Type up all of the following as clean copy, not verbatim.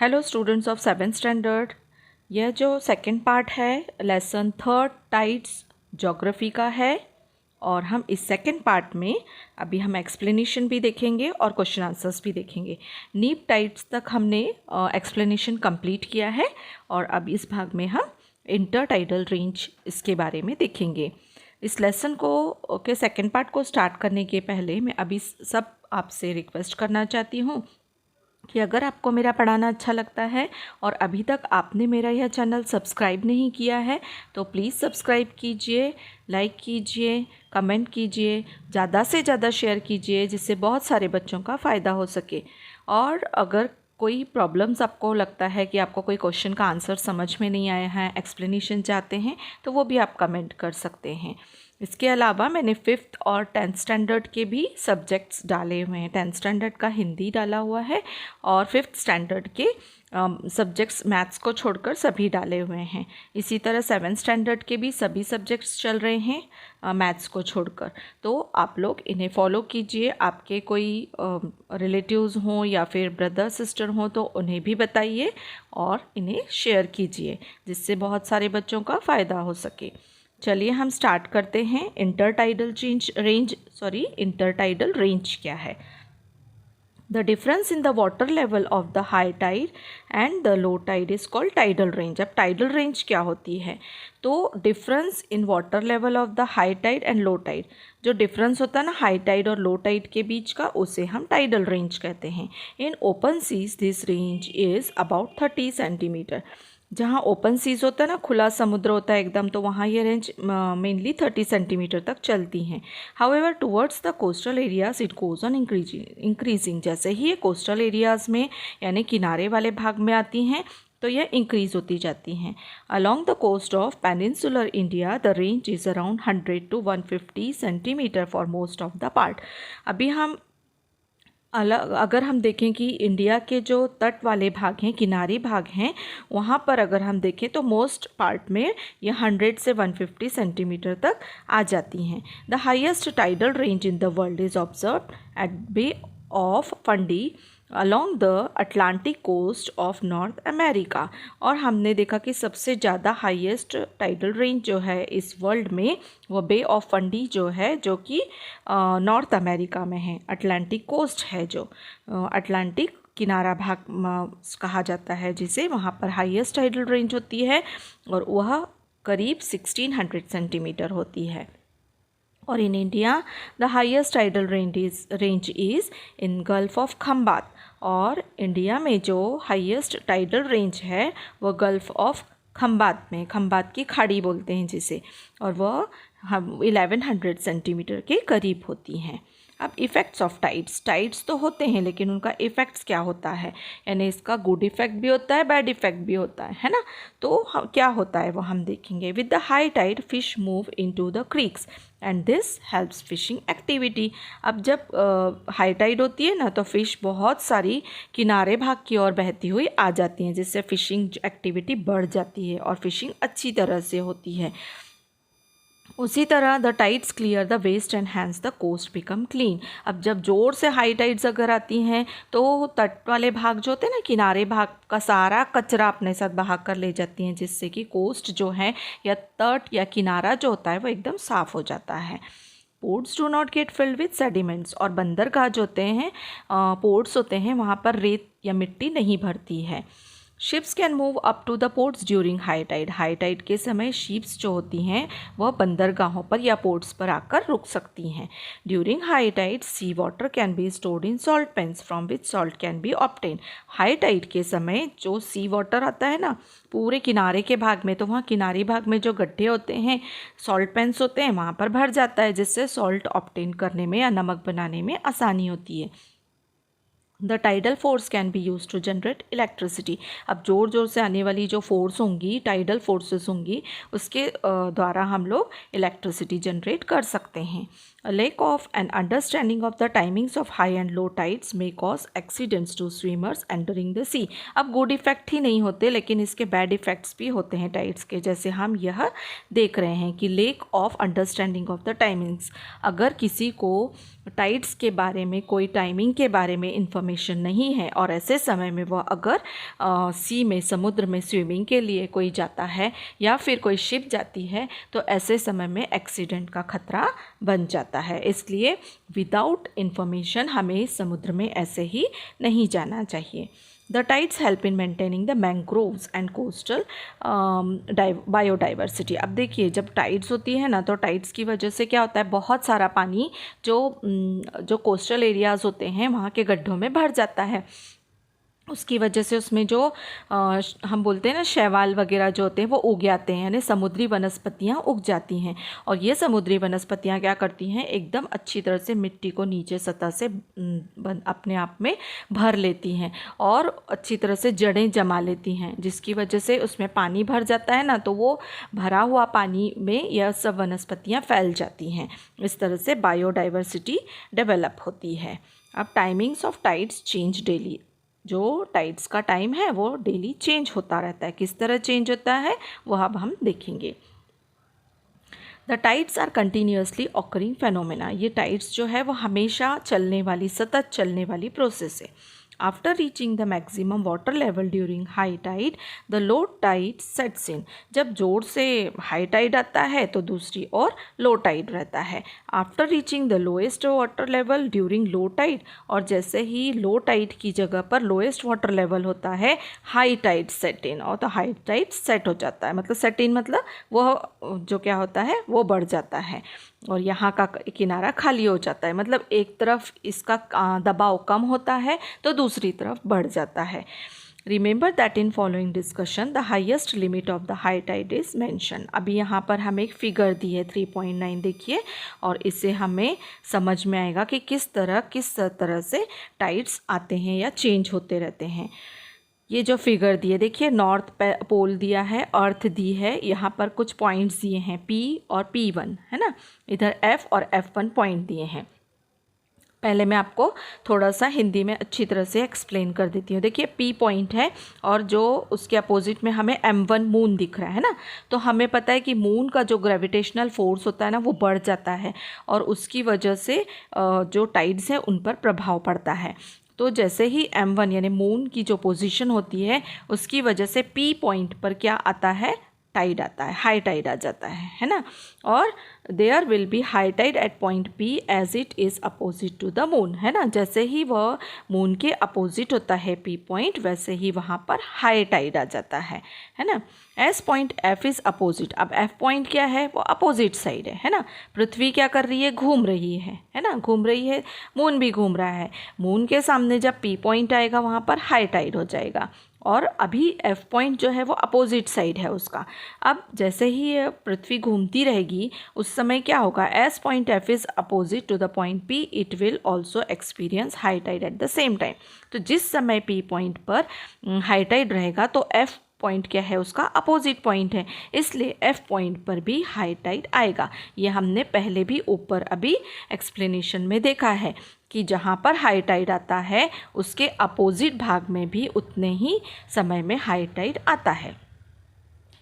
Hello students of 7th standard. यह जो second part है लेसन 3 टाइड्स ज्योग्राफी का है और हम इस सेकंड पार्ट में अभी हम एक्सप्लेनेशन भी देखेंगे और क्वेश्चन आंसर्स भी देखेंगे। नीप टाइड्स तक हमने एक्सप्लेनेशन कंप्लीट किया है और अब इस भाग में हम इंटर टाइडल रेंज इसके बारे में देखेंगे। इस लेसन को के सेकंड पार्ट को स्टार्ट करने के पहले मैं अभी सब आपसे रिक्वेस्ट करना चाहती हूँ कि अगर आपको मेरा पढ़ाना अच्छा लगता है और अभी तक आपने मेरा यह चैनल सब्सक्राइब नहीं किया है तो प्लीज़ सब्सक्राइब कीजिए, लाइक कीजिए, कमेंट कीजिए, ज़्यादा से ज़्यादा शेयर कीजिए जिससे बहुत सारे बच्चों का फ़ायदा हो सके। और अगर कोई प्रॉब्लम्स आपको लगता है कि आपको कोई क्वेश्चन का आंसर समझ में नहीं आया है, एक्सप्लेनेशन चाहते हैं, तो वो भी आप कमेंट कर सकते हैं। इसके अलावा मैंने 5th और 10th स्टैंडर्ड के भी सब्जेक्ट्स डाले हुए हैं। 10th स्टैंडर्ड का हिंदी डाला हुआ है और 5th स्टैंडर्ड के सब्जेक्ट्स मैथ्स को छोड़कर सभी डाले हुए हैं। इसी तरह 7th स्टैंडर्ड के भी सभी सब्जेक्ट्स चल रहे हैं मैथ्स को छोड़कर। तो आप लोग इन्हें फॉलो कीजिए। आपके कोई रिलेटिव्स हों या फिर ब्रदर सिस्टर हों तो उन्हें भी बताइए और इन्हें शेयर कीजिए जिससे बहुत सारे बच्चों का फ़ायदा हो सके। चलिए हम स्टार्ट करते हैं। इंटरटाइडल रेंज क्या है? The difference in the water level of the high tide and the low tide is called tidal range. अब टाइडल रेंज क्या होती है? तो difference in water level of the high tide and low tide, जो difference होता है ना high Tide और लो टाइड के बीच का, उसे हम टाइडल रेंज कहते हैं। In open seas this range is about 30 centimetre. जहाँ ओपन सीज होता है ना, खुला समुद्र होता है एकदम, तो वहाँ ये रेंज मेनली 30 सेंटीमीटर तक चलती हैं। However towards the coastal areas it goes on increasing. जैसे ही ये कोस्टल एरियाज़ में यानी किनारे वाले भाग में आती हैं तो यह इंक्रीज़ होती जाती हैं। Along the coast of peninsular India the range is around 100 to 150 centimetre for most of the part. अभी हम अगर हम देखें कि इंडिया के जो तट वाले भाग हैं, किनारी भाग हैं, वहाँ पर अगर हम देखें तो मोस्ट पार्ट में ये 100 से 150 सेंटीमीटर तक आ जाती हैं। The highest tidal range in the world is observed at Bay of Fundy along the Atlantic coast of North America. और हमने देखा कि सबसे ज़्यादा हाईएस्ट टाइडल रेंज जो है इस वर्ल्ड में वो बे ऑफ फंडी जो है, जो कि नॉर्थ अमेरिका में है। अटलांटिक कोस्ट है जो अटलांटिक किनारा भाग कहा जाता है जिसे, वहाँ पर हाईएस्ट टाइडल रेंज होती है और वह करीब 1600 सेंटीमीटर होती है। और in India the highest tidal range is in gulf of Khambhat. और इंडिया में जो हाईएस्ट टाइडल रेंज है वो गल्फ ऑफ खंबात में, खंबात की खाड़ी बोलते हैं जिसे, और वह 1100 सेंटीमीटर के करीब होती हैं। अब इफ़ेक्ट्स ऑफ टाइड्स तो होते हैं लेकिन उनका इफ़ेक्ट्स क्या होता है, यानी इसका गुड इफ़ेक्ट भी होता है, बैड इफ़ेक्ट भी होता है ना। तो क्या होता है वो हम देखेंगे। With the high tide fish move into the creeks and this helps fishing activity. अब जब हाई टाइड होती है ना तो फ़िश बहुत सारी किनारे भाग की ओर बहती हुई आ जाती हैं जिससे फ़िशिंग एक्टिविटी बढ़ जाती है और फिशिंग अच्छी तरह से होती है। उसी तरह the tides clear the waste and hence the coast become clean. अब जब ज़ोर से हाई टाइड्स अगर आती हैं तो तट वाले भाग जो होते हैं ना, किनारे भाग का सारा कचरा अपने साथ बहा कर ले जाती हैं जिससे कि कोस्ट जो है या तट या किनारा जो होता है वो एकदम साफ़ हो जाता है। Ports do not gate filled with sediments. और बंदरगाह जो होते हैं, पोर्ट्स होते हैं, वहाँ पर रेत या मिट्टी नहीं भरती है। Ships can move up to the ports during high tide. High tide के समय शिप्स जो होती हैं वह बंदरगाहों पर या पोर्ट्स पर आकर रुक सकती हैं। During high tide sea water can be stored in salt pans from which salt can be obtain. High tide के समय जो सी वाटर आता है ना पूरे किनारे के भाग में, तो वहाँ किनारी भाग में जो गड्ढे होते हैं, सॉल्ट पेन्स होते हैं, वहाँ पर भर जाता है जिससे सॉल्ट ऑब्टेन करने में या नमक बनाने में आसानी होती है। The tidal force can be use to generate electricity. अब ज़ोर ज़ोर से आने वाली जो फोर्स होंगी, टाइडल फोर्सेस होंगी, उसके द्वारा हम लोग इलेक्ट्रिसिटी जनरेट कर सकते हैं। A lack of an understanding of the timings of high and low tides may cause accidents to swimmers entering the sea. अब गुड इफ़ेक्ट ही नहीं होते लेकिन इसके बैड इफ़ेक्ट्स भी होते हैं टाइड्स के, जैसे हम यह देख रहे हैं कि lake of understanding of the timings. अगर किसी को टाइड्स के बारे में, कोई टाइमिंग के बारे में इंफॉर्मेशन इन्फॉर्मेशन नहीं है और ऐसे समय में वह अगर सी में समुद्र में स्विमिंग के लिए कोई जाता है या फिर कोई शिप जाती है तो ऐसे समय में एक्सीडेंट का खतरा बन जाता है। इसलिए विदाउट इन्फॉर्मेशन हमें समुद्र में ऐसे ही नहीं जाना चाहिए। The tides help in maintaining the mangroves and coastal biodiversity। अब देखिए जब टाइड्स होती है ना तो टाइड्स की वजह से क्या होता है, बहुत सारा पानी जो कोस्टल एरियाज़ होते हैं वहाँ के गड्ढों में भर जाता है। उसकी वजह से उसमें जो हम बोलते हैं ना शैवाल वगैरह जो होते हैं वो उग जाते हैं, यानी समुद्री वनस्पतियाँ उग जाती हैं। और ये समुद्री वनस्पतियाँ क्या करती हैं, एकदम अच्छी तरह से मिट्टी को नीचे सतह से अपने आप में भर लेती हैं और अच्छी तरह से जड़ें जमा लेती हैं, जिसकी वजह से उसमें पानी भर जाता है ना तो वो भरा हुआ पानी में यह सब वनस्पतियाँ फैल जाती हैं। इस तरह से बायोडाइवर्सिटी डेवलप होती है। अब timings of tides change daily. जो टाइड्स का टाइम है वो डेली चेंज होता रहता है। किस तरह चेंज होता है वह अब हम देखेंगे। The tides are continuously occurring phenomena. ये टाइड्स जो है वो हमेशा चलने वाली, सतत चलने वाली प्रोसेस है। After reaching the maximum water level during high tide the low tide sets in. जब जोर से हाई टाइड आता है तो दूसरी ओर लो टाइड रहता है। After reaching the lowest water level during low tide, और जैसे ही लो टाइड की जगह पर लोएस्ट वाटर लेवल होता है हाई टाइड सेट इन, और तो हाई टाइड सेट हो जाता है। मतलब सेट इन मतलब वह जो क्या होता है वो बढ़ जाता है और यहाँ का किनारा खाली हो जाता है। मतलब एक तरफ इसका दबाव कम होता है तो दूसरी तरफ बढ़ जाता है। Remember that in following discussion the highest limit of the high tide is mention. अभी यहाँ पर हमें एक फिगर दी है 3.9 देखिए, और इससे हमें समझ में आएगा कि किस तरह से टाइड्स आते हैं या चेंज होते रहते हैं। ये जो फिगर दिए देखिए, नॉर्थ पोल दिया है, अर्थ दी है, यहाँ पर कुछ पॉइंट्स दिए हैं P और P1 है ना, इधर F और F1 पॉइंट दिए हैं। पहले मैं आपको थोड़ा सा हिंदी में अच्छी तरह से एक्सप्लेन कर देती हूँ। देखिए P पॉइंट है और जो उसके अपोजिट में हमें M1 मून दिख रहा है ना, तो हमें पता है कि मून का जो ग्रेविटेशनल फोर्स होता है ना वो बढ़ जाता है और उसकी वजह से जो टाइड्स हैं उन पर प्रभाव पड़ता है। तो जैसे ही M1 यानी मून की जो पोजीशन होती है उसकी वजह से P पॉइंट पर क्या आता है, टाइड आता है, हाई टाइड आ जाता है ना। और there will be high tide at point P as it is opposite to the moon, है ना। जैसे ही वह मून के अपोजिट होता है P पॉइंट, वैसे ही वहाँ पर हाई टाइड आ जाता है ना। S point F is opposite. अब F पॉइंट क्या है, वो अपोजिट साइड है ना। पृथ्वी क्या कर रही है, घूम रही है ना, घूम रही है, मून भी घूम रहा है। मून के सामने जब P पॉइंट आएगा वहाँ पर हाई टाइड हो जाएगा और अभी F पॉइंट जो है वो अपोजिट साइड है उसका। अब जैसे ही पृथ्वी घूमती रहेगी उस समय क्या होगा, as point F is opposite to the point P, it will also experience high tide at the same time. तो जिस समय P पॉइंट पर हाई टाइड रहेगा तो F पॉइंट क्या है, उसका अपोजिट पॉइंट है, इसलिए F पॉइंट पर भी हाई टाइड आएगा। ये हमने पहले भी ऊपर अभी एक्सप्लेनेशन में देखा है कि जहाँ पर हाई टाइड आता है उसके अपोजिट भाग में भी उतने ही समय में हाई टाइड आता है।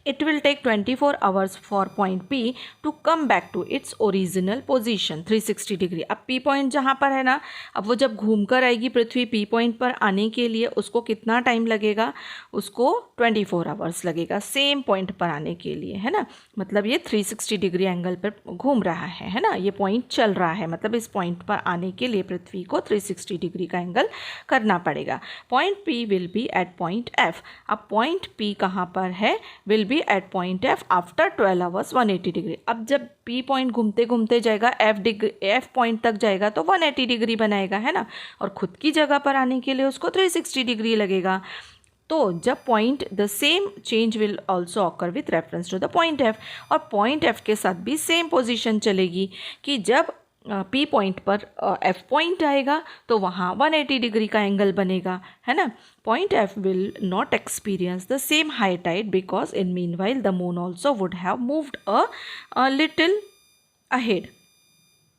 It will take 24 hours for point P to come back to its original position 360 degree. अब P पॉइंट जहाँ पर है ना, अब वो जब घूम कर आएगी पृथ्वी P पॉइंट पर आने के लिए उसको कितना टाइम लगेगा, उसको 24 आवर्स लगेगा सेम पॉइंट पर आने के लिए, है ना। मतलब ये 360 डिग्री एंगल पर घूम रहा है ना, ये पॉइंट चल रहा है, मतलब इस पॉइंट पर आने के लिए पृथ्वी को 360 डिग्री का एंगल करना पड़ेगा। Point P will be at point F। अब पॉइंट P कहाँ पर है, will be at point F after 12 hours 180 degree. अब जब P पॉइंट घूमते घूमते जाएगा F पॉइंट तक जाएगा तो 180 डिग्री बनाएगा, है ना, और खुद की जगह पर आने के लिए उसको 360 डिग्री लगेगा। तो जब point the same change will also occur with reference to the point F, और पॉइंट F के साथ भी सेम पोजिशन चलेगी कि जब P पॉइंट पर F पॉइंट आएगा तो वहाँ 180 डिग्री का एंगल बनेगा, है ना। Point F will not experience the same high tide because in meanwhile the moon also would have moved a little ahead.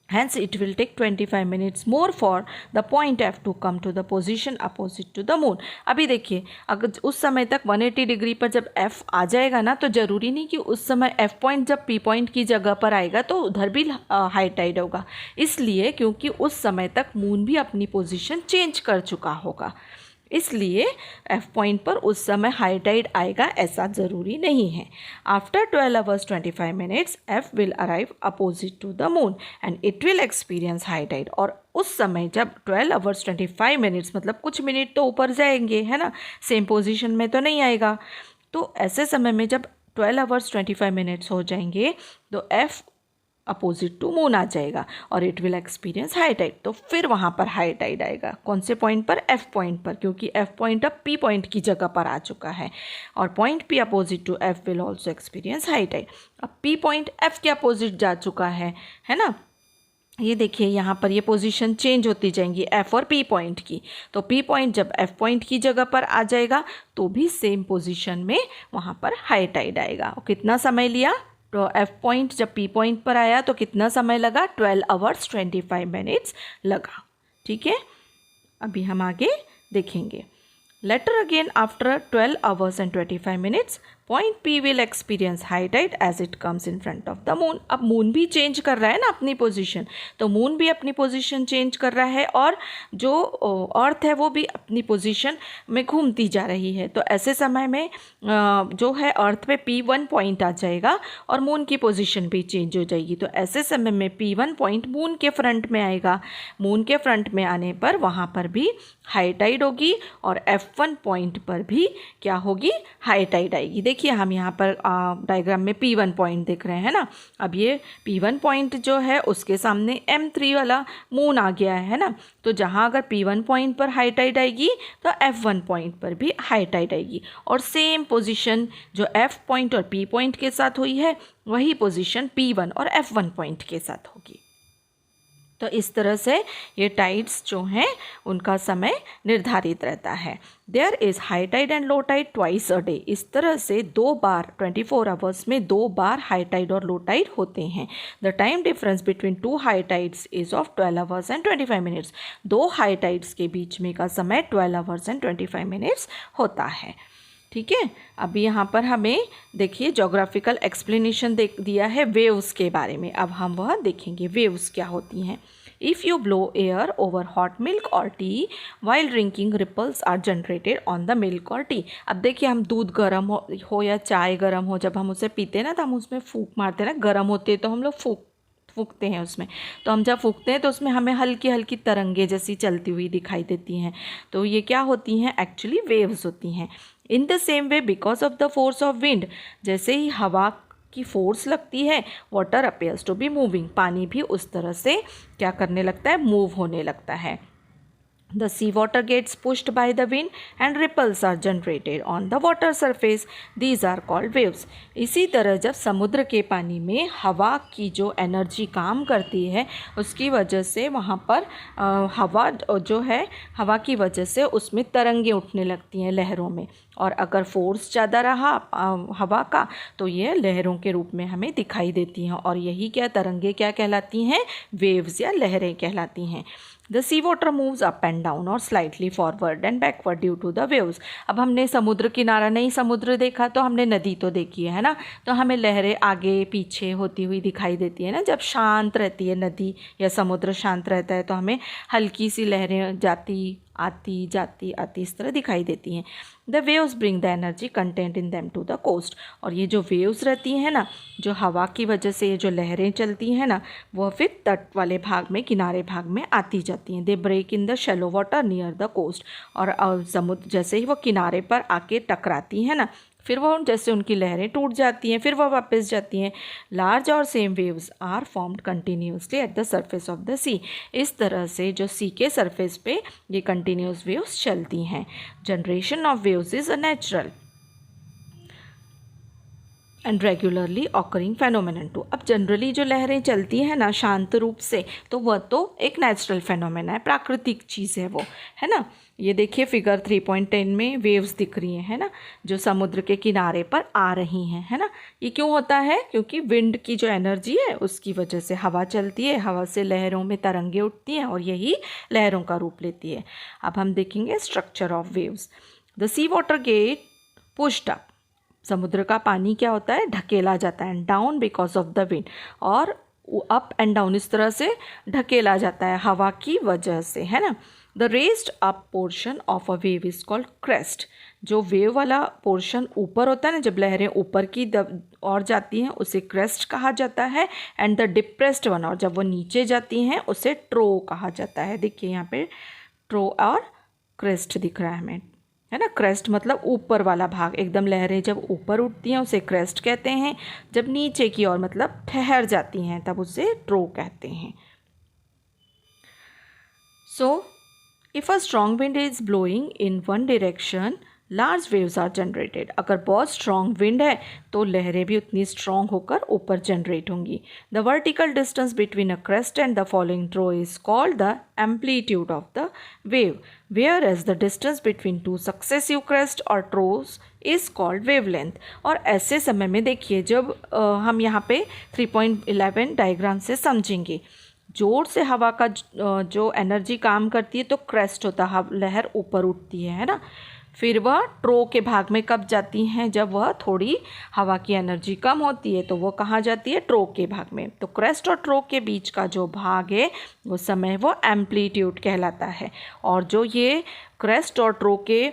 Hence, it will take 25 minutes more for the point F to come to the position opposite to the moon. अभी देखिए, अगर उस समय तक 180 degree पर जब F आ जाएगा ना, तो ज़रूरी नहीं कि उस समय F पॉइंट जब P पॉइंट की जगह पर आएगा तो उधर भी हाई टाइड होगा, इसलिए क्योंकि उस समय तक मून भी अपनी पोजीशन चेंज कर चुका होगा, इसलिए F पॉइंट पर उस समय हाई टाइड आएगा ऐसा ज़रूरी नहीं है. After 12 hours 25 minutes F will arrive opposite to the moon and it will experience high tide. और उस समय जब 12 hours 25 minutes मतलब कुछ मिनट तो ऊपर जाएंगे, है ना, सेम पोजीशन में तो नहीं आएगा, तो ऐसे समय में जब 12 hours 25 minutes हो जाएंगे तो F अपोजिट टू मून आ जाएगा और it will experience high tide. तो फिर वहाँ पर हाई टाइड आएगा. कौन से पॉइंट पर? F पॉइंट पर, क्योंकि F पॉइंट अब P पॉइंट की जगह पर आ चुका है और point P opposite to F will also experience high tide. अब P पॉइंट F के अपोजिट जा चुका है ना. ये देखिए यहाँ पर ये पोजीशन चेंज होती जाएंगी F और P पॉइंट की. तो P पॉइंट जब F पॉइंट की जगह पर आ जाएगा तो भी सेम पोजीशन में वहाँ पर हाई टाइड आएगा. और कितना समय लिया? तो F पॉइंट जब P पॉइंट पर आया तो कितना समय लगा? 12 hours 25 minutes लगा. ठीक है, अभी हम आगे देखेंगे. Later again after 12 hours and 25 minutes point P will experience high tide as it comes in front of the moon. अब मून भी चेंज कर रहा है ना अपनी पोजीशन, तो मून भी अपनी पोजीशन चेंज कर रहा है और जो अर्थ है वो भी अपनी पोजीशन में घूमती जा रही है. तो ऐसे समय में जो है अर्थ पे P1 पॉइंट आ जाएगा और मून की पोजीशन भी चेंज हो जाएगी. तो ऐसे समय में P1 पॉइंट मून के फ्रंट में आएगा. मून के फ्रंट में आने पर वहाँ पर भी हाई टाइड होगी और F1 पॉइंट पर भी क्या होगी? हाई टाइड आएगी. देखिए हम यहाँ पर डायग्राम में P1 पॉइंट देख रहे हैं ना. अब ये P1 पॉइंट जो है उसके सामने M3 वाला मून आ गया है ना. तो जहाँ अगर P1 पॉइंट पर हाई टाइड आएगी तो F1 पॉइंट पर भी हाई टाइड आएगी और सेम पोजीशन जो F पॉइंट और P पॉइंट के साथ हुई है वही पोजीशन P1 और F1 पॉइंट के साथ होगी. तो इस तरह से ये टाइड्स जो हैं उनका समय निर्धारित रहता है. There is high tide and low tide twice a day. इस तरह से 2 बार 24 आवर्स में 2 बार हाई टाइड और लो टाइड होते हैं. The time difference between 2 high tides is of 12 hours and 25 minutes. 2 high tides के बीच में का समय 12 hours and 25 minutes होता है. ठीक है, अभी यहाँ पर हमें देखिए जोग्राफिकल एक्सप्लेनेशन दिया है वेव्स के बारे में. अब हम वह देखेंगे वेव्स क्या होती हैं. If you blow air over hot milk और tea while drinking ripples are generated on the milk और टी. अब देखिए हम दूध गर्म हो या चाय गर्म हो, जब हम उसे पीते हैं ना तो हम उसमें फूंक मारते हैं ना. गर्म होते हैं तो हम लोग फूंकते हैं उसमें. तो हम जब फूंकते हैं तो उसमें हमें हल्की हल्की तरंगे जैसी चलती हुई दिखाई देती हैं. तो ये क्या होती हैं? एक्चुअली वेव्स होती हैं. In the same way because of the force of wind, जैसे ही हवा की फोर्स लगती है water appears to be moving. पानी भी उस तरह से क्या करने लगता है? मूव होने लगता है. The sea water gets pushed by the wind and ripples are generated on the water surface. These are called waves. इसी तरह जब समुद्र के पानी में हवा की जो एनर्जी काम करती है उसकी वजह से वहाँ पर हवा जो है हवा की वजह से उसमें तरंगे उठने लगती हैं लहरों में. और अगर फोर्स ज़्यादा रहा हवा का तो ये लहरों के रूप में हमें दिखाई देती हैं. और यही क्या तरंगे क्या कहलाती हैं? वेव्स या लहरें कहलाती हैं. The sea water moves up and down or slightly forward and backward due to the waves. अब हमने समुद्र किनारा नहीं समुद्र देखा तो हमने नदी तो देखी है ना. तो हमें लहरें आगे पीछे होती हुई दिखाई देती है ना. जब शांत रहती है नदी या समुद्र शांत रहता है तो हमें हल्की सी लहरें आती जाती इस तरह दिखाई देती हैं. The waves bring the energy content in them to the coast. और ये जो वेव्स रहती हैं ना, जो हवा की वजह से ये जो लहरें चलती हैं ना, वह फिर तट वाले भाग में किनारे भाग में आती जाती हैं. They break in the shallow water near the coast. और समुद्र जैसे ही वो किनारे पर आके टकराती हैं ना, फिर वो जैसे उनकी लहरें टूट जाती हैं फिर वह वापस जाती हैं. लार्ज और same waves are formed continuously at the surface of the sea. इस तरह से जो सी के सरफेस पे ये कंटिन्यूस वेव्स चलती हैं. Generation of waves is a natural. And regularly occurring phenomenon too. अब जनरली जो लहरें चलती हैं ना शांत रूप से, तो वह तो एक नेचुरल फेनोमेना है, प्राकृतिक चीज़ है वो, है ना। ये देखिए फिगर 3.10 में वेव्स दिख रही हैं, है ना, जो समुद्र के किनारे पर आ रही हैं, है ना। ये क्यों होता है? क्योंकि विंड की जो एनर्जी है उसकी वजह से हवा चलती है, हवा से लहरों में तरंगे उठती हैं और यही लहरों का रूप लेती है। अब हम देखेंगे structure of waves. The sea water get pushed up, समुद्र का पानी क्या होता है? ढकेला जाता है, down because of the wind, और अप एंड डाउन इस तरह से ढकेला जाता है हवा की वजह से, है ना। The raised up portion of a wave is called crest, जो वेव वाला पोर्शन ऊपर होता है ना, जब लहरें ऊपर की और जाती हैं उसे क्रेस्ट कहा जाता है, एंड द डिप्रेस्ड वन, और जब वो नीचे जाती हैं उसे ट्रो कहा जाता है। देखिए यहाँ पे ट्रो और क्रेस्ट दिख रहा है हमें, है ना। क्रेस्ट मतलब ऊपर वाला भाग, एकदम लहरें जब ऊपर उठती हैं उसे क्रेस्ट कहते हैं, जब नीचे की ओर मतलब ठहर जाती हैं तब उसे ट्रो कहते हैं। So if a strong wind is blowing in one direction, large waves are generated. अगर बहुत स्ट्रॉन्ग विंड है तो लहरें भी उतनी स्ट्रॉन्ग होकर ऊपर जनरेट होंगी। The vertical distance between a crest and the following trough is called the amplitude of the wave, where as the distance between two successive crest और ट्रोज इज कॉल्ड वेवलेंथ। और ऐसे समय में देखिए जब हम यहाँ पे 3.11 डायग्राम से समझेंगे, जोर से हवा का जो एनर्जी काम करती है तो क्रेस्ट होता है, लहर ऊपर उठती है ना। फिर वह ट्रो के भाग में कब जाती हैं? जब वह थोड़ी हवा की एनर्जी कम होती है तो वो कहाँ जाती है? ट्रो के भाग में। तो क्रेस्ट और ट्रो के बीच का जो भाग है वो समय वो एम्पलीट्यूड कहलाता है। और जो ये क्रेस्ट और ट्रो के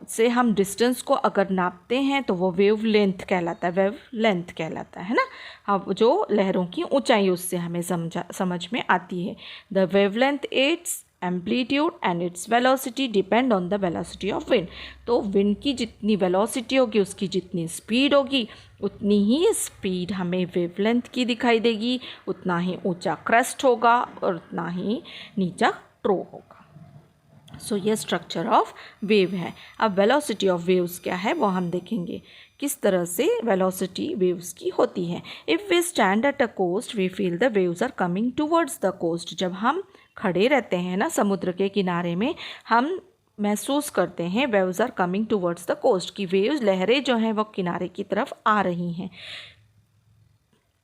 से हम डिस्टेंस को अगर नापते हैं तो वो वेव लेंथ कहलाता है, वेव लेंथ कहलाता है ना। अब जो लहरों की ऊंचाई उससे हमें समझ में आती है। The wave length it's amplitude and its velocity depend on the velocity of wind. तो विंड की जितनी वेलोसिटी होगी, उसकी जितनी स्पीड होगी, उतनी ही स्पीड हमें वेवलेंथ की दिखाई देगी, उतना ही ऊंचा क्रेस्ट होगा और उतना ही नीचा ट्रो होगा। सो ये स्ट्रक्चर ऑफ वेव है। अब वेलोसिटी ऑफ वेव्स क्या है वो हम देखेंगे, किस तरह से वेलोसिटी वेव्स की होती है। If we stand at a coast we feel the waves are coming towards the coast. जब हम खड़े रहते हैं ना समुद्र के किनारे में, हम महसूस करते हैं waves are coming towards the coast, की वेव्स लहरें जो हैं वो किनारे की तरफ आ रही हैं।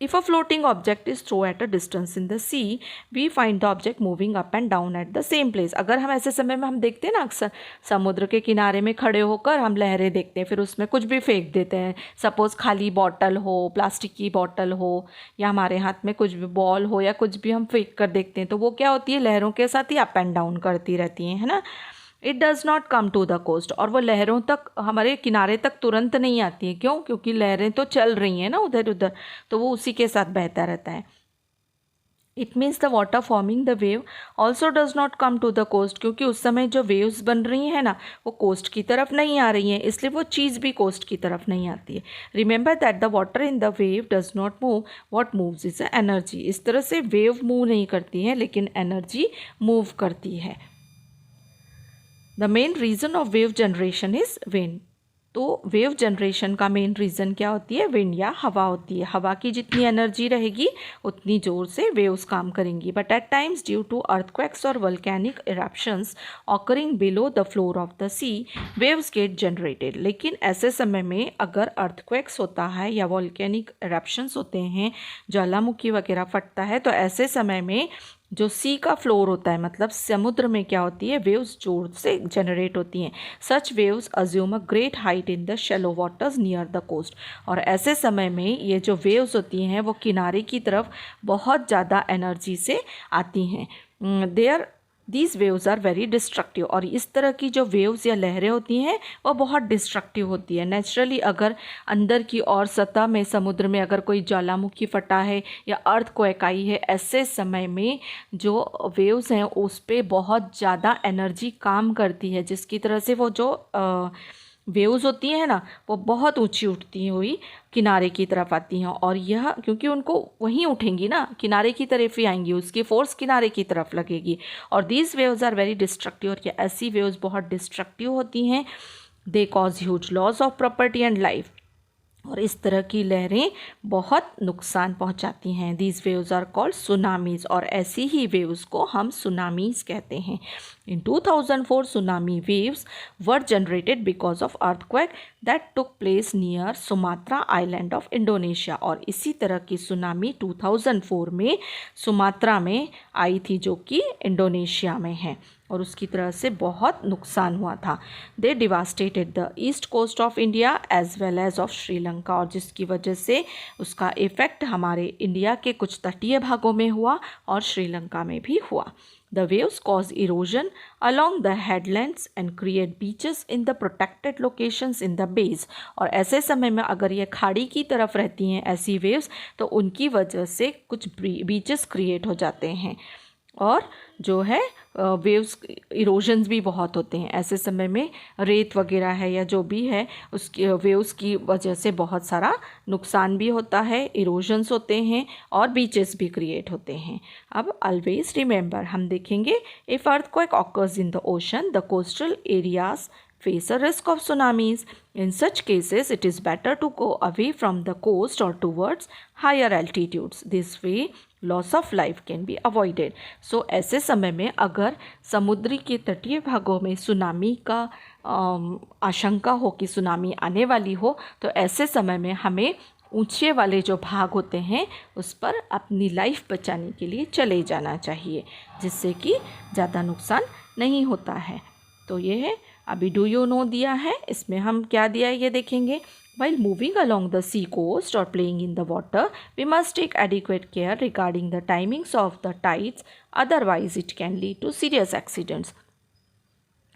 If a floating object is thrown at a distance in the sea, we find the object moving up and down at the same place. अगर हम ऐसे समय में हम देखते हैं ना, अक्सर समुद्र के किनारे में खड़े होकर हम लहरें देखते हैं, फिर उसमें कुछ भी फेंक देते हैं। सपोज़ खाली बॉटल हो, प्लास्टिक की बॉटल हो, या हमारे हाथ में कुछ भी बॉल हो या कुछ भी हम फेंक कर देखते हैं, तो वो क्या होती है? लहरों के साथ ही अप एंड डाउन करती रहती हैं, है ना। It does not come to the coast, और वो लहरों तक, हमारे किनारे तक तुरंत नहीं आती है। क्यों? क्योंकि लहरें तो चल रही हैं ना उधर उधर, तो वो उसी के साथ बहता रहता है। It means the water forming the wave also does not come to the coast, क्योंकि उस समय जो वेव्स बन रही हैं ना वो कोस्ट की तरफ नहीं आ रही हैं, इसलिए वो चीज़ भी कोस्ट की तरफ नहीं आती है। Remember that the water in the wave does not move, what moves is energy. इस तरह से वेव मूव नहीं करती है लेकिन एनर्जी मूव करती है। The main reason of wave generation is wind. तो वेव जनरेशन का मेन रीज़न क्या होती है? विंड या हवा होती है। हवा की जितनी एनर्जी रहेगी उतनी ज़ोर से वेव्स काम करेंगी। But at times due to earthquakes और volcanic eruptions occurring below the floor of the sea, waves get generated. लेकिन ऐसे समय में अगर अर्थक्वेक्स होता है या वोल्केनिक इरप्शंस होते हैं, ज्वालामुखी वगैरह फटता है, तो ऐसे समय में जो सी का फ्लोर होता है, मतलब समुद्र में क्या होती है? वेव्स जोर से जनरेट होती हैं। Such waves assume a great height in the shallow waters near the coast. और ऐसे समय में ये जो वेव्स होती हैं वो किनारे की तरफ बहुत ज़्यादा एनर्जी से आती हैं। These waves are very destructive. और इस तरह की जो वेव्स या लहरें होती हैं वो बहुत डिस्ट्रक्टिव होती है। नेचुरली अगर अंदर की और सतह में समुद्र में अगर कोई ज्वालामुखी फटा है या अर्थक्वेक आई है, ऐसे समय में जो वेव्स हैं उस पर बहुत ज़्यादा एनर्जी काम करती है, जिसकी तरह से वो जो वेव्स होती हैं ना वो बहुत ऊंची उठती हुई किनारे की तरफ आती हैं। और यह क्योंकि उनको वहीं उठेंगी ना, किनारे की तरफ ही आएंगी, उसकी फोर्स किनारे की तरफ लगेगी। और these waves are very destructive. और ये ऐसी वेव्स बहुत डिस्ट्रक्टिव होती हैं। They cause huge loss of property and life. और इस तरह की लहरें बहुत नुकसान पहुंचाती हैं। These waves are called tsunamis, और ऐसी ही वेव्स को हम सुनामीज कहते हैं। In 2004 tsunami waves were generated because of earthquake that took place near Sumatra island of Indonesia. और इसी तरह की सुनामी 2004 में सुमात्रा में आई थी, जो कि इंडोनेशिया में है, और उसकी तरह से बहुत नुकसान हुआ था। They devastated the east coast of India as well as of Sri Lanka, और जिसकी वजह से उसका इफ़ेक्ट हमारे इंडिया के कुछ तटीय भागों में हुआ और श्रीलंका में भी हुआ। The waves cause erosion along the headlands and create beaches in the protected locations in the bays। और ऐसे समय में अगर ये खाड़ी की तरफ रहती हैं ऐसी वेव्स, तो उनकी वजह से कुछ बीचेस क्रिएट हो जाते हैं, और जो है वेव्स इरोजन्स भी बहुत होते हैं। ऐसे समय में रेत वगैरह है या जो भी है, उसकी वेव्स की वजह से बहुत सारा नुकसान भी होता है, इरोजन्स होते हैं और बीचेस भी क्रिएट होते हैं। अब ऑलवेज रिमेंबर, हम देखेंगे if earthquake occurs in the ocean, the coastal areas face a risk of tsunamis. In such cases, it is better to go away from the coast or towards higher altitudes. This way, loss of life can be avoided. So, ऐसे समय में अगर समुद्री के तटीय भागों में tsunami का आशंका हो कि सुनामी आने वाली हो, तो ऐसे समय में हमें ऊंचे वाले जो भाग होते हैं उस पर अपनी लाइफ बचाने के लिए चले जाना चाहिए, जिससे कि ज़्यादा नुकसान नहीं होता है। तो ये है, अभी डू यू नो दिया है, इसमें हम क्या दिया है ये देखेंगे। While moving along the sea coast or playing in the water, we must take adequate care regarding the timings of the tides, otherwise it can lead to serious accidents.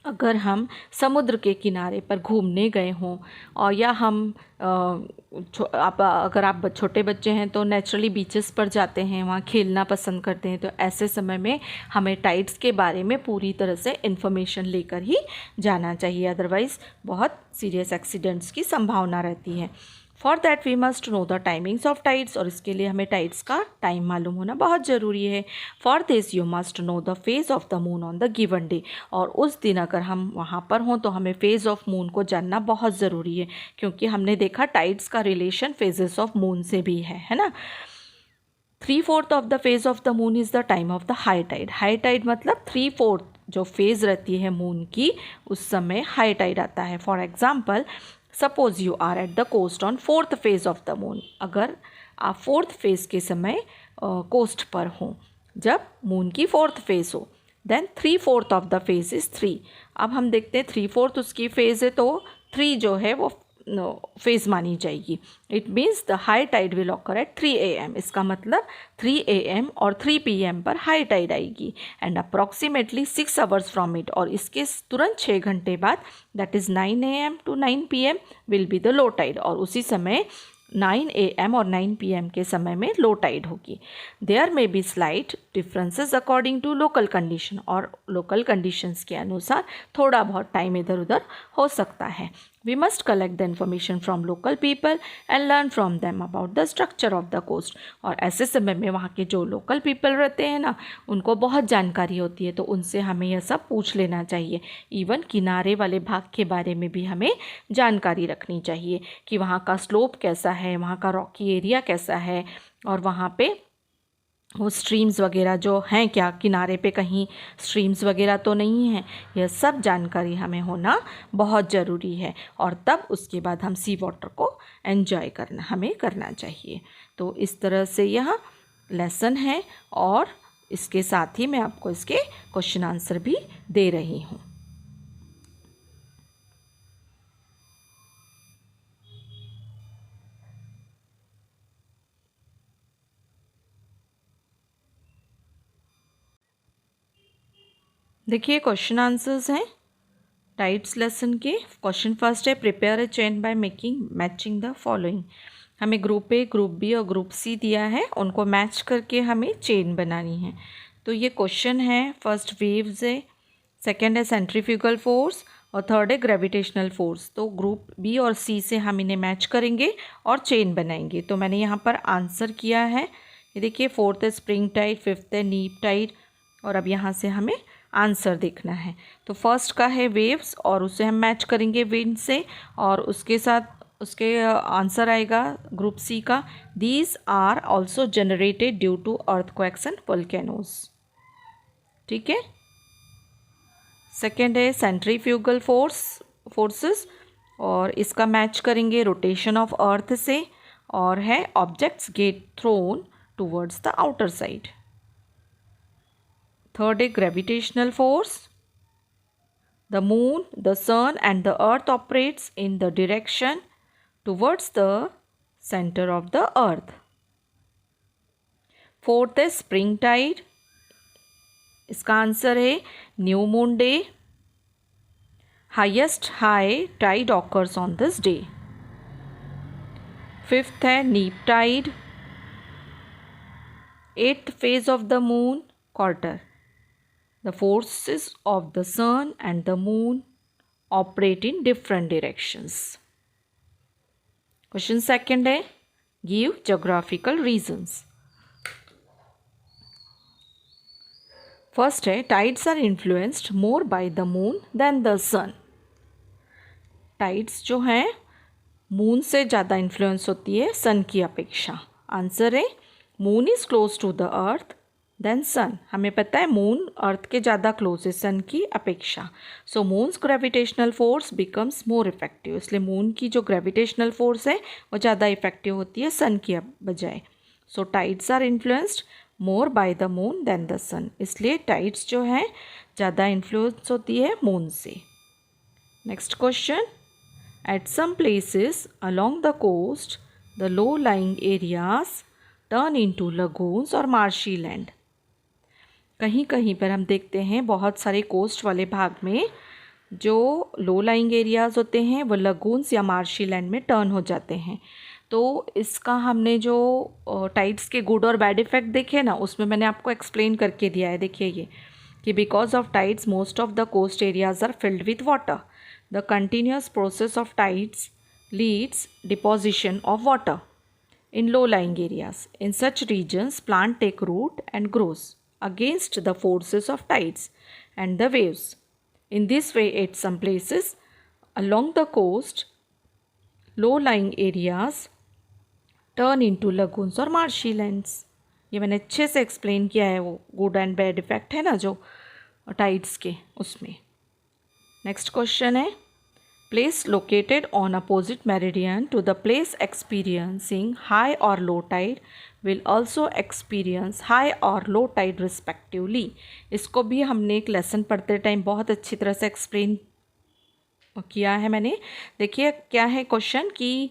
अगर हम समुद्र के किनारे पर घूमने गए हों, और या हम अगर आप छोटे बच्चे हैं तो नेचुरली बीचेस पर जाते हैं, वहाँ खेलना पसंद करते हैं, तो ऐसे समय में हमें टाइड्स के बारे में पूरी तरह से इन्फॉर्मेशन लेकर ही जाना चाहिए, अदरवाइज़ बहुत सीरियस एक्सीडेंट्स की संभावना रहती है। For that we must know the timings of tides, और इसके लिए हमें टाइड्स का टाइम मालूम होना बहुत ज़रूरी है। For this you must know the phase of the moon on the given day, और उस दिन अगर हम वहाँ पर हों तो हमें फेज़ ऑफ मून को जानना बहुत ज़रूरी है, क्योंकि हमने देखा टाइड्स का रिलेशन फेजेस ऑफ मून से भी है ना। 3/4 of the phase of the moon is the time of the high tide. High tide मतलब 3/4 जो फेज़ रहती है मून की, उस समय हाई टाइड आता है। For example, suppose you are at the coast on 4th phase of the moon. अगर आप 4th फेज़ के समय कोस्ट पर हों, जब मून की 4th फेज़ हो, then 3/4 of the phase is 3। अब हम देखते हैं 3/4 उसकी फेज़ है, तो 3 जो है वो फेज़ मानी जाएगी। It means the high tide will occur at 3 AM। इसका मतलब 3 AM और 3 PM पर हाई टाइड आएगी, and approximately 6 hours from it, और इसके तुरंत 6 घंटे बाद, that is 9 AM to 9 PM will be the low tide, और उसी समय 9 AM और 9 PM के समय में लो टाइड होगी। There may be slight differences according to local condition, और लोकल कंडीशंस के अनुसार थोड़ा बहुत टाइम इधर उधर हो सकता है। We must collect the information from local people and learn from them about the structure of the coast। और ऐसे समय में वहाँ के जो लोकल पीपल रहते हैं ना, उनको बहुत जानकारी होती है, तो उनसे हमें यह सब पूछ लेना चाहिए। इवन किनारे वाले भाग के बारे में भी हमें जानकारी रखनी चाहिए कि वहाँ का स्लोप कैसा है, वहाँ का रॉकी एरिया कैसा है, और वहाँ पे वो स्ट्रीम्स वगैरह जो हैं क्या, किनारे पे कहीं स्ट्रीम्स वगैरह तो नहीं है। यह सब जानकारी हमें होना बहुत ज़रूरी है, और तब उसके बाद हम सी वाटर को एंजॉय हमें करना चाहिए। तो इस तरह से यह लेसन है, और इसके साथ ही मैं आपको इसके क्वेश्चन आंसर भी दे रही हूँ। देखिए क्वेश्चन आंसर्स हैं टाइड्स लेसन के। क्वेश्चन फर्स्ट है, prepare a chain by making matching the following. हमें ग्रुप ए, ग्रुप बी और ग्रुप सी दिया है, उनको मैच करके हमें चेन बनानी है। तो ये क्वेश्चन है, फर्स्ट वेव्स है, सेकेंड है सेंट्रीफ्यूगल फोर्स, और थर्ड है ग्रेविटेशनल फोर्स। तो ग्रुप बी और सी से हम इन्हें मैच करेंगे और चेन बनाएंगे। तो मैंने यहाँ पर आंसर किया है, ये देखिए 4th है स्प्रिंग टाइड, 5th है नीप टाइड, और अब यहाँ से हमें आंसर देखना है। तो फर्स्ट का है वेव्स, और उसे हम मैच करेंगे विंड से, और उसके साथ उसके आंसर आएगा ग्रुप सी का, these are also generated due to earthquakes and volcanoes. ठीक है। सेकेंड है सेंट्रीफ्यूगल फोर्सेस, और इसका मैच करेंगे रोटेशन ऑफ अर्थ से, और है objects get thrown towards the outer side. Third है gravitational force, the moon, the sun and the earth operates in the direction towards the centre of the earth. Fourth है spring tide, इसका answer है new moon day, highest high tide occurs on this day. Fifth है neap tide, eighth phase of the moon quarter, the forces of the sun and the moon operate in different directions. Question second है give geographical reasons. First है tides are influenced more by the moon than the sun. Tides जो हैं moon से ज़्यादा influence होती है sun की अपेक्षा। आंसर है moon is close to the earth than sun. हमें पता है मून अर्थ के ज़्यादा क्लोज है सन की अपेक्षा। So moon's gravitational force becomes more effective, इसलिए मून की जो ग्रेविटेशनल फोर्स है वो ज़्यादा इफेक्टिव होती है सन की बजाय। So tides are influenced more by the moon than the sun, इसलिए टाइड्स जो है ज़्यादा इन्फ्लुएंस होती है मून से। Next question, at some places along the coast the low lying areas turn into lagoons और मार्शी लैंड। कहीं कहीं पर हम देखते हैं बहुत सारे कोस्ट वाले भाग में जो लो लाइंग एरियाज होते हैं वो लगून्स या मार्शी लैंड में टर्न हो जाते हैं। तो इसका हमने जो टाइड्स के गुड और बैड इफेक्ट देखे ना, उसमें मैंने आपको एक्सप्लेन करके दिया है। देखिए ये कि because of tides most of the coast areas are filled with water, the continuous process of tides leads deposition of water in low-lying areas. In such regions, plant take root and grows against the forces of tides and the waves. In this way, at some places along the coast, low-lying areas turn into lagoons or marshy lands. ये मैंने अच्छे से explain किया है, वो good and bad effect है ना जो टाइड्स के, उसमें। नेक्स्ट क्वेश्चन है, place located on opposite meridian to the place experiencing high or low tide will also experience high or low tide respectively। इसको भी हमने एक लेसन पढ़ते टाइम बहुत अच्छी तरह से एक्सप्लेन किया है मैंने। देखिए क्या है क्वेश्चन कि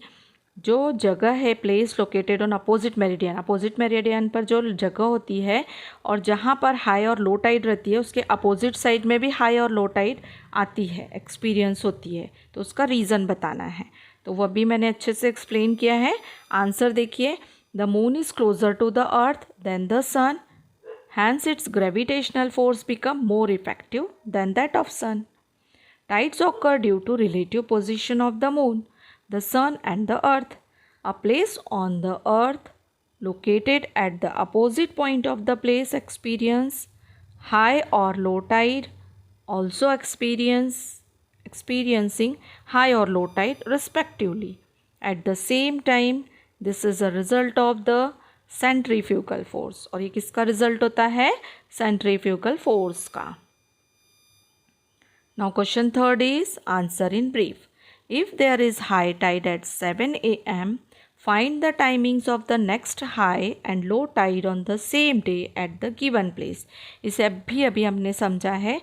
जो जगह है place located on opposite meridian पर जो जगह होती है और जहाँ पर हाई और लो टाइड रहती है उसके अपोजिट साइड में भी हाई और लो टाइड आती है, एक्सपीरियंस होती है, तो उसका रीज़न बताना है। तो वह भी मैंने अच्छे से एक्सप्लेन किया है। आंसर देखिए, the moon is closer to the earth than the sun, hence its gravitational force become more effective than that of sun. Tides occur due to relative position of the moon, the sun and the earth. A place on the earth located at the opposite point of the place experience high or low tide, also experiencing high or low tide respectively at the same time. This is a result of the centrifugal force, और ये किसका result होता है? centrifugal force का। Now question third is answer in brief. If there is high tide at 7 a.m., find the timings of the next high and low tide on the same day at the given place. इसे अभी हमने समझा है।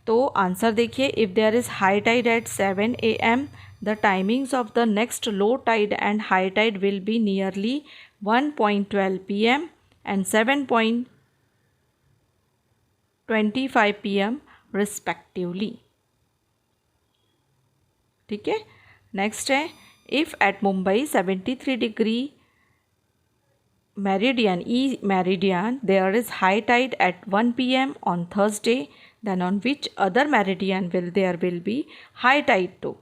तो answer देखिए, if there is high tide at 7 a.m., the timings of the next low tide and high tide will be nearly 1:12 p.m. and 7:25 p.m. respectively. ठीक है। Next है, if at Mumbai 73 degree meridian E meridian there is high tide at 1 p.m. On Thursday, then on which other meridian there will be high tide too,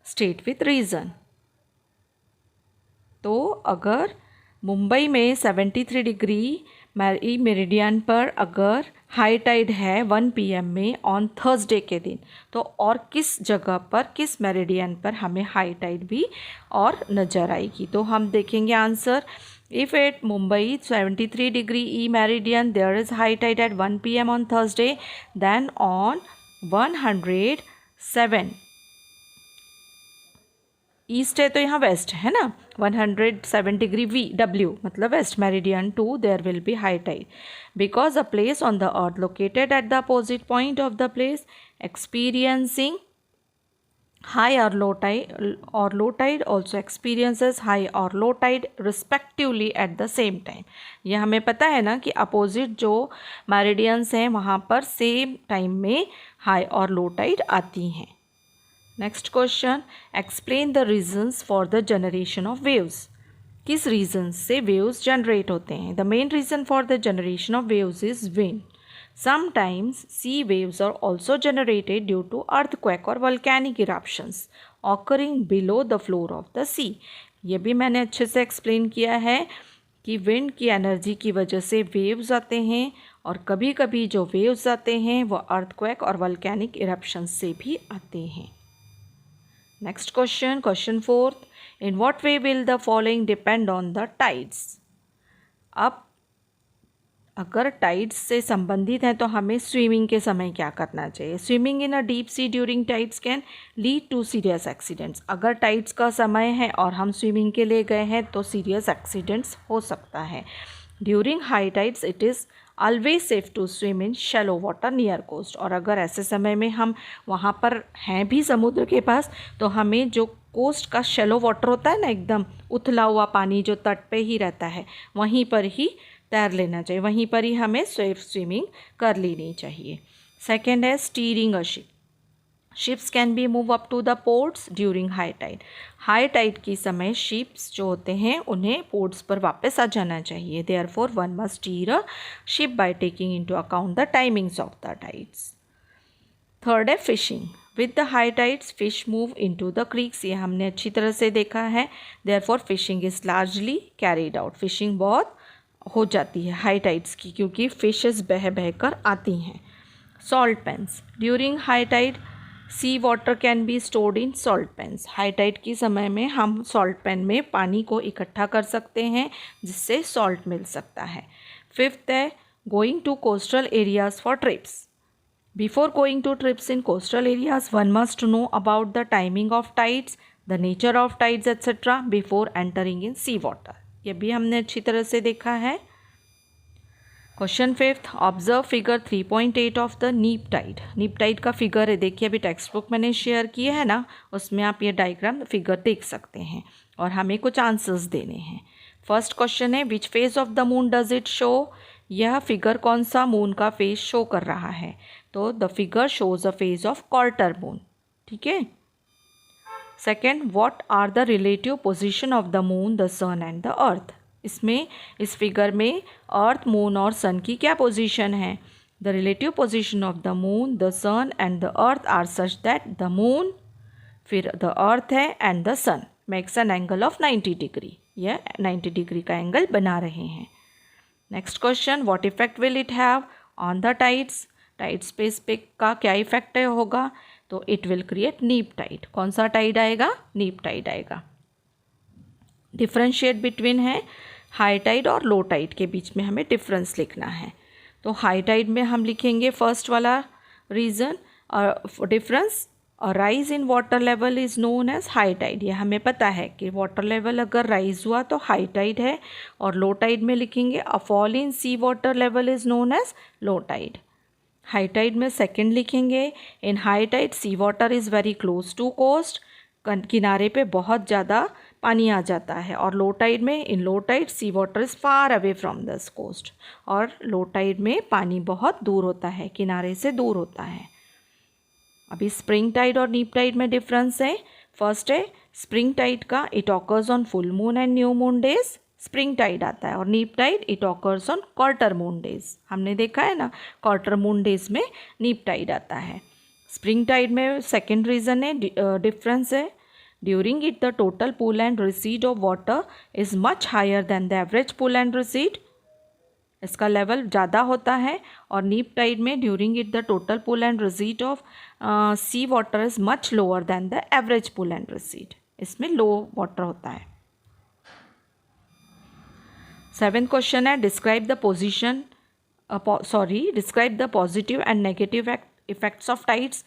state with reason. तो अगर मुंबई में 73 degree meridian पर अगर high Tide है 1 PM में on Thursday के दिन, तो और किस जगह पर, किस मेरिडियन पर हमें हाई टाइड भी और नज़र आएगी। तो हम देखेंगे answer. If at Mumbai 73 degree E meridian there is high tide at 1 PM on Thursday, then on 107 east है तो यहाँ वेस्ट है ना, 107 डिग्री W मतलब west meridian too there will be high tide because a place on the earth located at the opposite point of the place experiencing high or low tide also experiences high or low tide respectively at the same time। ये हमें पता है ना कि opposite जो meridians हैं वहाँ पर सेम टाइम में हाई और लो टाइड आती हैं। Next question, explain the reasons for the generation of waves. किस रीजन से वेव्स जनरेट होते हैं? The main reason for the generation of waves is wind. Sometimes sea waves are also generated due to earthquake or volcanic eruptions occurring below the floor of the sea। ये भी मैंने अच्छे से explain किया है कि विंड की energy की वजह से वेव्स आते हैं और कभी कभी जो वेव्स आते हैं वो अर्थक्वेक और वोल्केनिक इरप्शन से भी आते हैं। Next question, question 4, in what way will the following depend on the tides. अब अगर टाइड्स से संबंधित हैं तो हमें स्विमिंग के समय क्या करना चाहिए? Swimming in a deep sea during tides can lead to serious accidents. अगर टाइड्स का समय है और हम स्विमिंग के लिए गए हैं तो सीरियस एक्सीडेंट्स हो सकता है। During high tides it is always safe to swim in shallow water near coast. और अगर ऐसे समय में हम वहाँ पर हैं भी समुद्र के पास तो हमें जो कोस्ट का शैलो वाटर होता है ना, एकदम उथला हुआ पानी जो तट पे ही रहता है, वहीं पर ही तैर लेना चाहिए, वहीं पर ही हमें सेफ स्विमिंग कर लेनी चाहिए। सेकेंड है steering a ship. Ships can be move up to the ports during high tide. High tide के समय शिप्स जो होते हैं उन्हें पोर्ट्स पर वापस आ जाना चाहिए। Therefore one must steer a ship by taking into account the timings of the tides. Third है fishing. With the high tides fish move into the creeks. ये हमने अच्छी तरह से देखा है। Therefore fishing is largely carried out. Fishing बहुत हो जाती है हाई टाइड्स की क्योंकि फिशेस बह बह कर आती हैं। Salt pans. During high tide sea water can be stored in salt pans. High tide के समय में हम सॉल्ट पेन में पानी को इकट्ठा कर सकते हैं जिससे सॉल्ट मिल सकता है। फिफ्थ है going to coastal areas for trips. Before going to trips in coastal areas one must know about the timing of tides, the nature of tides etcetera before entering in sea water. ये भी हमने अच्छी तरह से देखा है। Question 5, observe figure 3.8 of the neap tide. Neap tide का figure है, देखिए अभी टेक्स्ट बुक मैंने शेयर किया है ना, उसमें आप ये डायग्राम फिगर देख सकते हैं और हमें कुछ आंसर्स देने हैं। फर्स्ट क्वेश्चन है which phase of the moon does it show. यह फिगर कौन सा मून का फेज शो कर रहा है? तो the figure shows a phase of quarter moon. ठीक है। Second, what are the relative position of the moon, the sun and the earth. इसमें इस फिगर में अर्थ, मून और सन की क्या पोजीशन है? The relative position of the moon, the sun and the earth are such that the moon, फिर the earth है and the sun makes an angle of 90 degree. यह 90 डिग्री का एंगल बना रहे हैं। Next question, what effect will it have on the tides. Tides पे इस पे का क्या इफेक्ट होगा? तो it will create neap tide. कौन सा टाइड आएगा? नीप टाइड आएगा। डिफ्रेंशिएट बिटवीन है हाई टाइड और लो टाइड के बीच में हमें डिफरेंस लिखना है। तो हाई टाइड में हम लिखेंगे फर्स्ट वाला reason difference, rise in water level is known as high tide. ये हमें पता है कि वाटर लेवल अगर राइज हुआ तो हाई टाइड है। और लो टाइड में लिखेंगे a fall in sea water level is known as low tide. High tide में सेकेंड लिखेंगे in high tide sea water is very close to coast. किनारे पे बहुत ज़्यादा पानी आ जाता है। और लो टाइड में in low tide sea water is far away from the coast. और लो टाइड में पानी बहुत दूर होता है, किनारे से दूर होता है। अभी स्प्रिंग टाइड और नीप टाइड में डिफरेंस है। फर्स्ट है स्प्रिंग टाइड का it occurs on full moon and new moon days, spring tide आता है। और neap tide it occurs on quarter moon days. हमने देखा है ना, क्वार्टर मून डेज में नीप टाइड आता है। स्प्रिंग टाइड में सेकेंड रीज़न है डिफरेंस है during it the total pull and recede of water is much higher than the average pull and recede इसका लेवल ज़्यादा होता है, और नीप टाइड में during it the total pull and recede of sea water is much lower than the average pull and recede, इसमें low water होता है। 7th क्वेश्चन है describe the describe the positive and negative effects of tides.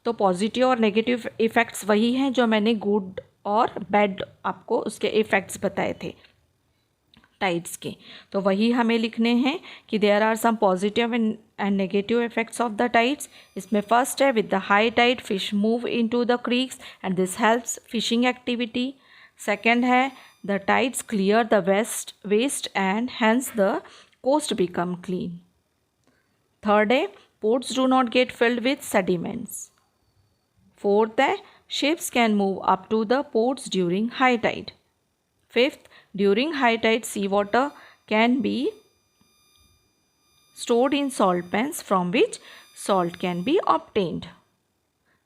तो positive और negative effects वही हैं जो मैंने गुड और बैड आपको उसके इफेक्ट्स बताए थे टाइड्स के, तो वही हमें लिखने हैं कि there are some positive and negative effects of the tides. इसमें फर्स्ट है with the high tide fish move into the creeks and this helps fishing activity. Second है the tides clear the waste and hence the coast become clean. Third है ports do not get filled with sediments. Fourth है ships can move up to the ports during high tide. Fifth, during high tide seawater can be stored in salt pans from which salt can be obtained.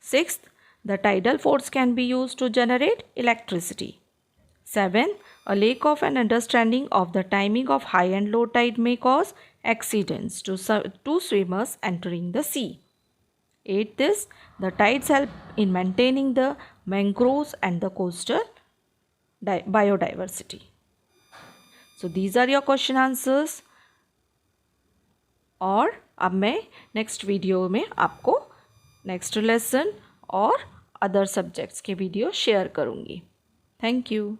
Sixth, the tidal force can be used to generate electricity. 7. A lack of an understanding of the timing of high and low tide may cause accidents to swimmers entering the sea. 8. This, the tides help in maintaining the mangroves and the coastal biodiversity. So these are your question answers. और अब मैं next video में आपको next lesson और other subjects के video share करूँगी। Thank you.